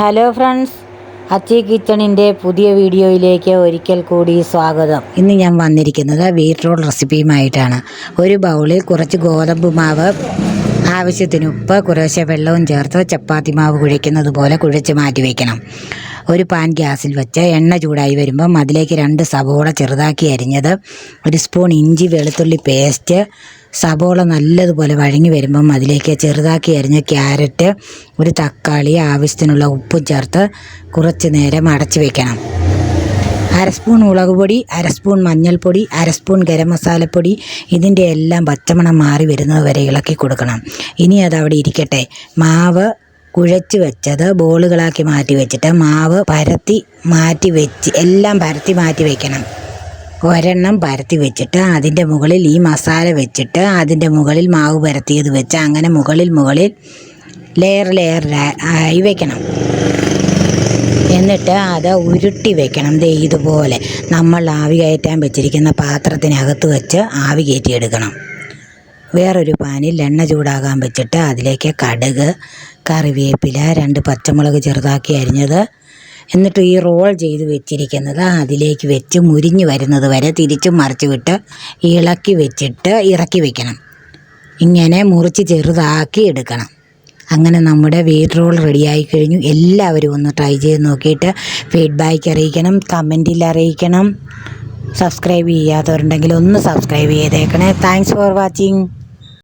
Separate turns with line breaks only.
Hello friends, അച്ചി കിച്ചണിൻ്റെ പുതിയ വീഡിയോയിലേക്ക് ഒരിക്കൽ കൂടി സ്വാഗതം. ഇന്ന് ഞാൻ വന്നിരിക്കുന്നത് വീറ്റ് റോൾ റെസിപ്പിയുമായിട്ടാണ്. ഒരു ബൗളിൽ കുറച്ച് ഗോതമ്പ് മാവ്, ആവശ്യത്തിന് ഉപ്പ്, കുറേശ്ശെ വെള്ളവും ചേർത്ത് ചപ്പാത്തി മാവ് കുഴയ്ക്കുന്നത് പോലെ കുഴച്ച് മാറ്റി വയ്ക്കണം. ഒരു പാൻ ഗ്യാസിൽ വെച്ച് എണ്ണ ചൂടായി വരുമ്പം അതിലേക്ക് 2 സവോള ചെറുതാക്കി അരിഞ്ഞത്, 1 സ്പൂൺ ഇഞ്ചി വെളുത്തുള്ളി പേസ്റ്റ്, സവോള നല്ലതുപോലെ വഴങ്ങി വരുമ്പം അതിലേക്ക് ചെറുതാക്കി അരിഞ്ഞ ക്യാരറ്റ്, 1 തക്കാളി, ആവശ്യത്തിനുള്ള ഉപ്പും ചേർത്ത് കുറച്ച് നേരം അടച്ചു വയ്ക്കണം. 1/2 സ്പൂൺ മുളക് പൊടി, 1/2 സ്പൂൺ മഞ്ഞൾപ്പൊടി, 1/2 സ്പൂൺ ഗരം മസാലപ്പൊടി, ഇതിൻ്റെ എല്ലാം പച്ചമണം മാറി വരുന്നത് വരെ ഇളക്കി കൊടുക്കണം. ഇനി അതവിടെ ഇരിക്കട്ടെ. മാവ് കുഴച്ച് വെച്ചത് ബോളുകളാക്കി മാറ്റി വെച്ചിട്ട് മാവ് പരത്തി മാറ്റി വെച്ച് എല്ലാം പരത്തി മാറ്റി വയ്ക്കണം. ഒരെണ്ണം പരത്തി വെച്ചിട്ട് അതിൻ്റെ മുകളിൽ ഈ മസാല വെച്ചിട്ട് അതിൻ്റെ മുകളിൽ മാവ് പരത്തിയത് വെച്ച് അങ്ങനെ മുകളിൽ ലെയർ ആയി വയ്ക്കണം. എന്നിട്ട് അത് ഉരുട്ടി വെക്കണം. ഇതുപോലെ നമ്മൾ ആവി കയറ്റാൻ വെച്ചിരിക്കുന്ന പാത്രത്തിനകത്ത് വെച്ച് ആവി കയറ്റിയെടുക്കണം. വേറൊരു പാനിൽ എണ്ണ ചൂടാകാൻ വെച്ചിട്ട് അതിലേക്ക് കടുക്, കറിവേപ്പില, 2 പച്ചമുളക് ചെറുതാക്കി അരിഞ്ഞത്, എന്നിട്ട് ഈ റോൾ ചെയ്ത് വെച്ചിരിക്കുന്നത് അതിലേക്ക് വെച്ച് മുരിഞ്ഞ് വരുന്നത് വരെ തിരിച്ചും മറിച്ച് വിട്ട് ഇളക്കി വെച്ചിട്ട് ഇറക്കി വെക്കണം. ഇങ്ങനെ മുറിച്ച് ചെറുതാക്കി എടുക്കണം. അങ്ങനെ നമ്മുടെ വീറ്റ് റോൾ റെഡിയായി കഴിഞ്ഞു. എല്ലാവരും ഒന്ന് ട്രൈ ചെയ്ത് നോക്കിയിട്ട് ഫീഡ്ബാക്ക് അറിയിക്കണം, കമൻറ്റിൽ അറിയിക്കണം. സബ്സ്ക്രൈബ് ചെയ്യാത്തവരുണ്ടെങ്കിൽ ഒന്ന് സബ്സ്ക്രൈബ് ചെയ്തേക്കണേ. Thanks for watching.